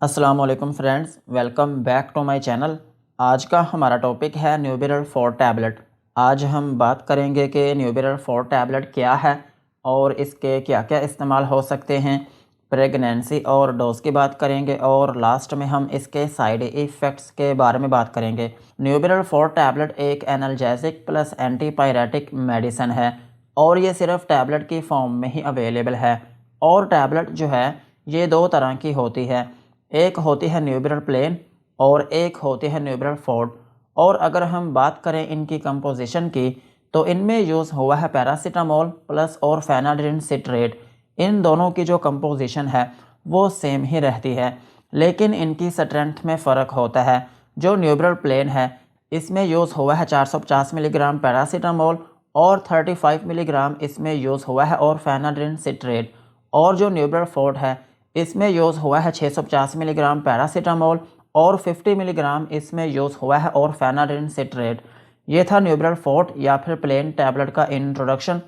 अस्सलाम वालेकुम friends, welcome back to my channel. आज का हमारा टॉपिक है न्यूबिरल 4 टैबलेट। आज हम बात करेंगे कि न्यूबिरल 4 टैबलेट क्या है और इसके क्या क्या इस्तेमाल हो सकते हैं। प्रेगनेंसी और डोज की बात करेंगे और लास्ट में हम इसके साइड इफ़ेक्ट्स के बारे में बात करेंगे। न्यूबिरल 4 टैबलेट एक एनाल्जेसिक प्लस एंटीपायरेटिक मेडिसिन है और ये सिर्फ टैबलेट की फॉर्म में ही अवेलेबल है। और टैबलेट जो है ये दो तरह की होती है, एक होती है न्यूबिरल प्लेन और एक होती है न्यूबिरल फोर्ट। और अगर हम बात करें इनकी कंपोजिशन की तो इनमें यूज़ हुआ है पैरासीटामोल प्लस और फेनाड्रिन सिट्रेट। इन दोनों की जो कंपोजिशन है वो सेम ही रहती है, लेकिन इनकी स्ट्रेंथ में फ़र्क होता है। जो न्यूबिरल प्लेन है इसमें यूज़ हुआ है 450 मिलीग्राम पैरासीटामोल और 35 मिलीग्राम इसमें यूज़ हुआ है और फेनाड्रिन सिट्रेट। और जो न्यूबिरल फोर्ट है इसमें यूज़ हुआ है 650 मिलीग्राम पैरासीटामोल और 50 मिलीग्राम इसमें यूज़ हुआ है और फेनाड्रिन सिट्रेट। ये था न्यूबिरल फोर्ट या फिर प्लेन टैबलेट का इंट्रोडक्शन।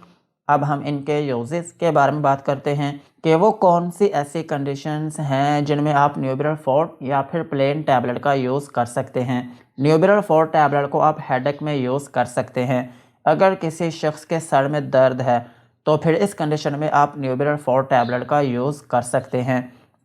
अब हम इनके यूजेस के बारे में बात करते हैं कि वो कौन सी ऐसी कंडीशंस हैं जिनमें आप न्यूबिरल फोर्ट या फिर प्लेन टैबलेट का यूज़ कर सकते हैं। न्यूबिरल फोर्ट टैबलेट को आप हेडेक में यूज़ कर सकते हैं। अगर किसी शख्स के सर में दर्द है तो फिर इस कंडीशन में आप न्यूबिरल 4 टैबलेट का यूज़ कर सकते हैं।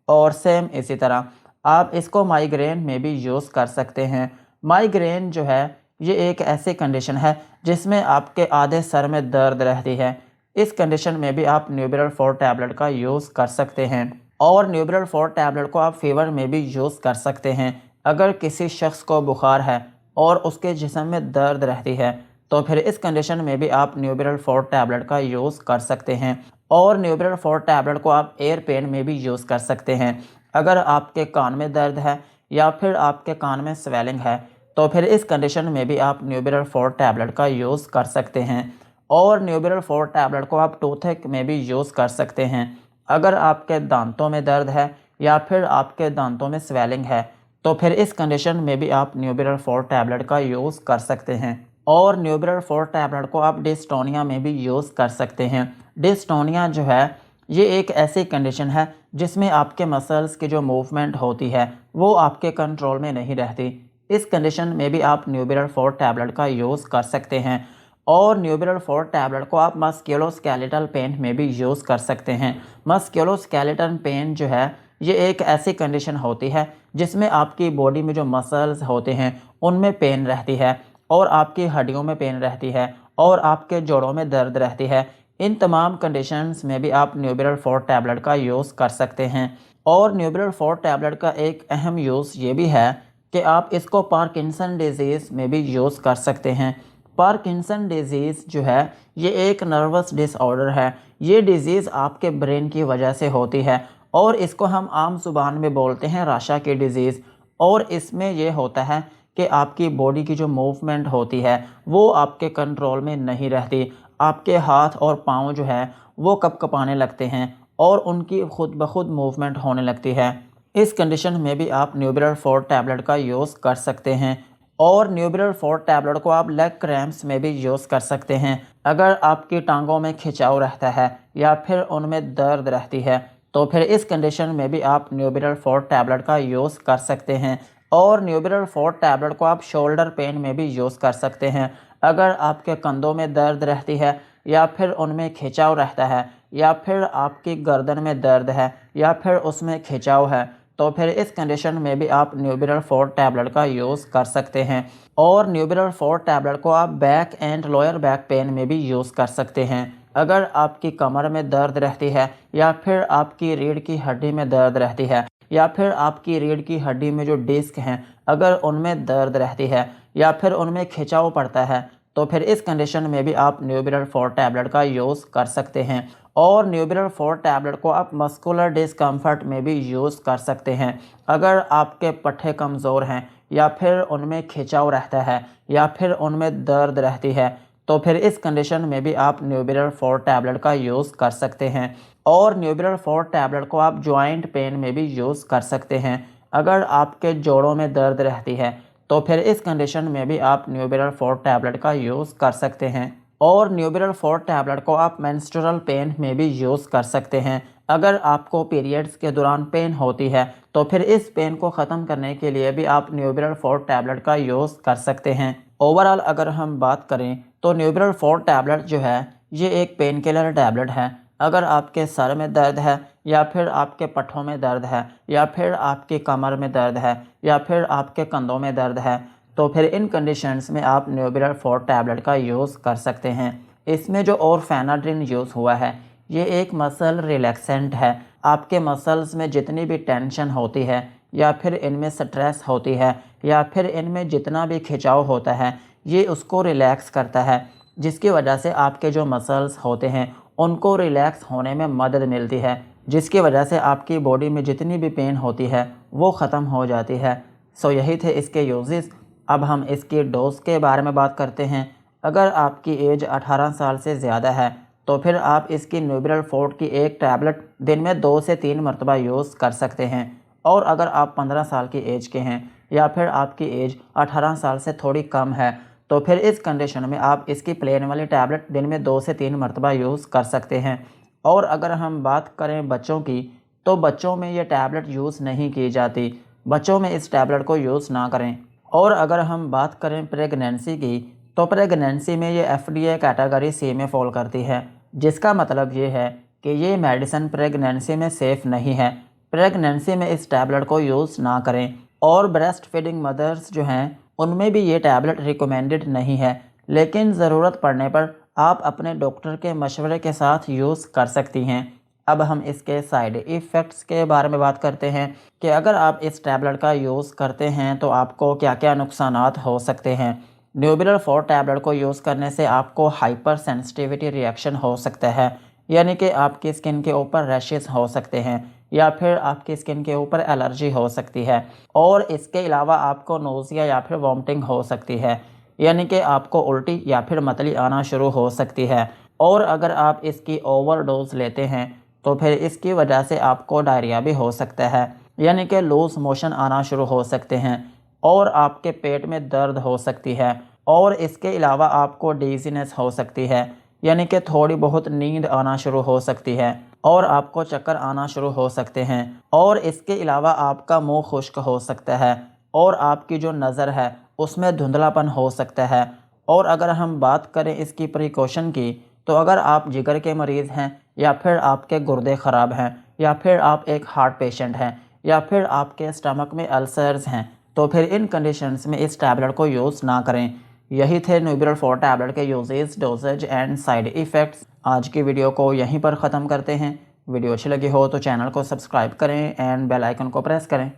और सेम इसी तरह आप इसको माइग्रेन में भी यूज़ कर सकते हैं। माइग्रेन जो है ये एक ऐसी कंडीशन है जिसमें आपके आधे सर में दर्द रहती है। इस कंडीशन में भी आप न्यूबिरल 4 टैबलेट का यूज़ कर सकते हैं। और न्यूबिरल 4 टैबलेट को आप फीवर में भी यूज़ कर सकते हैं। अगर किसी शख्स को बुखार है और उसके जिस्म में दर्द रहती है तो फिर इस कंडीशन में भी आप न्यूबिरल 4 टैबलेट का यूज़ कर सकते हैं। और न्यूबिरल 4 टैबलेट को आप एयर पेन में भी यूज़ कर सकते हैं। अगर आपके कान में दर्द है या फिर आपके कान में स्वेलिंग है तो फिर इस कंडीशन में भी आप न्यूबिरल 4 टैबलेट का यूज़ कर सकते हैं। और न्यूबिरल 4 टैबलेट को आप टूथेक में भी यूज़ कर सकते हैं। अगर आपके दांतों में दर्द है या फिर आपके दांतों में स्वेलिंग है तो फिर इस कंडीशन में भी आप न्यूबिरल 4 टैबलेट का यूज़ कर सकते हैं। और न्यूबिरल 4 टैबलेट को आप डिस्टोनिया में भी यूज़ कर सकते हैं। डिस्टोनिया जो है ये एक ऐसी कंडीशन है जिसमें आपके मसल्स की जो मूवमेंट होती है वो आपके कंट्रोल में नहीं रहती। इस कंडीशन में भी आप न्यूबिरल 4 टैबलेट का यूज़ कर सकते हैं। और न्यूबिरल 4 टैबलेट को आप मस्कुलोस्केलेटल पेन में भी यूज़ कर सकते हैं। मस्कुलोस्केलेटल पेन जो है ये एक ऐसी कंडीशन होती है जिसमें आपकी बॉडी में जो मसल्स होते हैं उनमें पेन रहती है और आपकी हड्डियों में पेन रहती है और आपके जोड़ों में दर्द रहती है। इन तमाम कंडीशंस में भी आप न्यूबिरल 4 टैबलेट का यूज़ कर सकते हैं। और न्यूबिरल 4 टैबलेट का एक अहम यूज़ ये भी है कि आप इसको पार्किंसन डिजीज़ में भी यूज़ कर सकते हैं। पार्किंसन डिजीज़ जो है ये एक नर्वस डिसऑर्डर है। ये डिज़ीज़ आपके ब्रेन की वजह से होती है और इसको हम आम ज़ुबान में बोलते हैं राशा की डिज़ीज़। और इसमें ये होता है कि आपकी बॉडी की जो मूवमेंट होती है वो आपके कंट्रोल में नहीं रहती। आपके हाथ और पाँव जो है वो कँपकँपाने लगते हैं और उनकी खुद ब खुद मूवमेंट होने लगती है। इस कंडीशन में भी आप न्यूबिरल 4 टैबलेट का यूज़ कर सकते हैं। और न्यूबिरल 4 टैबलेट को आप लेग क्रैम्प्स में भी यूज़ कर सकते हैं। अगर आपकी टांगों में खिंचाव रहता है या फिर उनमें दर्द रहती है तो फिर इस कंडीशन में भी आप न्यूबिरल 4 टैबलेट का यूज़ कर सकते हैं। और न्यूबिरल 4 टैबलेट को आप शोल्डर पेन में भी यूज़ कर सकते हैं। अगर आपके कंधों में दर्द रहती है या फिर उनमें खिंचाव रहता है या फिर आपकी गर्दन में दर्द है या फिर उसमें खिंचाव है तो फिर इस कंडीशन में भी आप न्यूबिरल 4 टैबलेट का यूज़ कर सकते हैं। और न्यूबिरल 4 टैबलेट को आप back and lower back pain में भी यूज़ कर सकते हैं। अगर आपकी कमर में दर्द रहती है या फिर आपकी रीढ़ की हड्डी में दर्द रहती है या फिर आपकी रीढ़ की हड्डी में जो डिस्क हैं अगर उनमें दर्द रहती है या फिर उनमें खिंचाव पड़ता है तो फिर इस कंडीशन में भी आप न्यूबिरल 4 टैबलेट का यूज़ कर सकते हैं। और न्यूबिरल 4 टैबलेट को आप मस्कुलर डिस्कम्फर्ट में भी यूज़ कर सकते हैं। अगर आपके पट्टे कमज़ोर हैं या फिर उनमें खिंचाव रहता है या फिर उनमें दर्द रहती है तो फिर इस कंडीशन में भी आप न्यूबिरल 4 टैबलेट का यूज़ कर सकते हैं। और न्यूबिरल 4 टैबलेट को आप जॉइंट पेन में भी यूज़ कर सकते हैं। अगर आपके जोड़ों में दर्द रहती है तो फिर इस कंडीशन में भी आप न्यूबिरल 4 टैबलेट का यूज़ कर सकते हैं। और न्यूबिरल 4 टैबलेट को आप मेंस्ट्रुअल पेन में भी यूज़ कर सकते हैं। अगर आपको पीरियड्स के दौरान पेन होती है तो फिर इस पेन को ख़त्म करने के लिए भी आप न्यूबिरल 4 टैबलेट का यूज़ कर सकते हैं। ओवरऑल अगर हम बात करें तो न्यूबिरल 4 टैबलेट जो है ये एक पेन किलर टैबलेट है। अगर आपके सर में दर्द है या फिर आपके पट्ठों में दर्द है या फिर आपकी कमर में दर्द है या फिर आपके कंधों में दर्द है तो फिर इन कंडीशंस में आप न्यूबिरल 4 टैबलेट का यूज़ कर सकते हैं। इसमें जो ऑरफेनाड्रिन यूज़ हुआ है ये एक मसल रिलैक्सेंट है। आपके मसल्स में जितनी भी टेंशन होती है या फिर इनमें स्ट्रेस होती है या फिर इनमें जितना भी खिंचाव होता है ये उसको रिलैक्स करता है, जिसकी वजह से आपके जो मसल्स होते हैं उनको रिलैक्स होने में मदद मिलती है, जिसकी वजह से आपकी बॉडी में जितनी भी पेन होती है वो ख़त्म हो जाती है। सो यही थे इसके यूजेस। अब हम इसकी डोज के बारे में बात करते हैं। अगर आपकी एज 18 साल से ज़्यादा है तो फिर आप इसकी न्यूबिरल 4 की एक टैबलेट दिन में 2 से 3 मरतबा यूज़ कर सकते हैं। और अगर आप 15 साल की एज के हैं या फिर आपकी एज 18 साल से थोड़ी कम है तो फिर इस कंडीशन में आप इसकी प्लेन वाली टैबलेट दिन में 2 से 3 मरतबा यूज़ कर सकते हैं। और अगर हम बात करें बच्चों की तो बच्चों में ये टैबलेट यूज़ नहीं की जाती। बच्चों में इस टैबलेट को यूज़ ना करें। और अगर हम बात करें प्रेगनेंसी की तो प्रेगनेंसी में ये FDA कैटेगरी C में फॉल करती है, जिसका मतलब ये है कि ये मेडिसिन प्रेगनेंसी में सेफ़ नहीं है। प्रेगनेंसी में इस टैबलेट को यूज़ ना करें। और ब्रेस्ट फीडिंग मदर्स जो हैं उनमें भी ये टैबलेट रिकमेंडेड नहीं है, लेकिन ज़रूरत पड़ने पर आप अपने डॉक्टर के मशवरे के साथ यूज़ कर सकती हैं। अब हम इसके साइड इफ़ेक्ट्स के बारे में बात करते हैं कि अगर आप इस टैबलेट का यूज़ करते हैं तो आपको क्या क्या नुकसानात हो सकते हैं। न्यूबिरल 4 टैबलेट को यूज़ करने से आपको हाइपर सेंसिटिविटी रिएक्शन हो सकता है, यानी कि आपकी स्किन के ऊपर रैशेस हो सकते हैं या फिर आपकी स्किन के ऊपर एलर्जी हो सकती है। और इसके अलावा आपको नोज़िया या फिर वॉमिटिंग हो सकती है, यानी कि आपको उल्टी या फिर मतली आना शुरू हो सकती है। और अगर आप इसकी ओवरडोज लेते हैं तो फिर इसकी वजह से आपको डायरिया भी हो सकता है, यानी कि लूज़ मोशन आना शुरू हो सकते हैं और आपके पेट में दर्द हो सकती है। और इसके अलावा आपको डिज़ीनेस हो सकती है, यानी कि थोड़ी बहुत नींद आना शुरू हो सकती है और आपको चक्कर आना शुरू हो सकते हैं। और इसके अलावा आपका मुंह खुश्क हो सकता है और आपकी जो नज़र है उसमें धुंधलापन हो सकता है। और अगर हम बात करें इसकी प्रिकॉशन की तो अगर आप जिगर के मरीज़ हैं या फिर आपके गुर्दे ख़राब हैं या फिर आप एक हार्ट पेशेंट हैं या फिर आपके स्टमक में अल्सर्स हैं तो फिर इन कंडीशंस में इस टैबलेट को यूज़ ना करें। यही थे न्यूबिरल 4 टैबलेट के uses, doses and side effects. आज की वीडियो को यहीं पर ख़त्म करते हैं। वीडियो अच्छी लगी हो तो चैनल को सब्सक्राइब करें एंड बेल आइकन को प्रेस करें।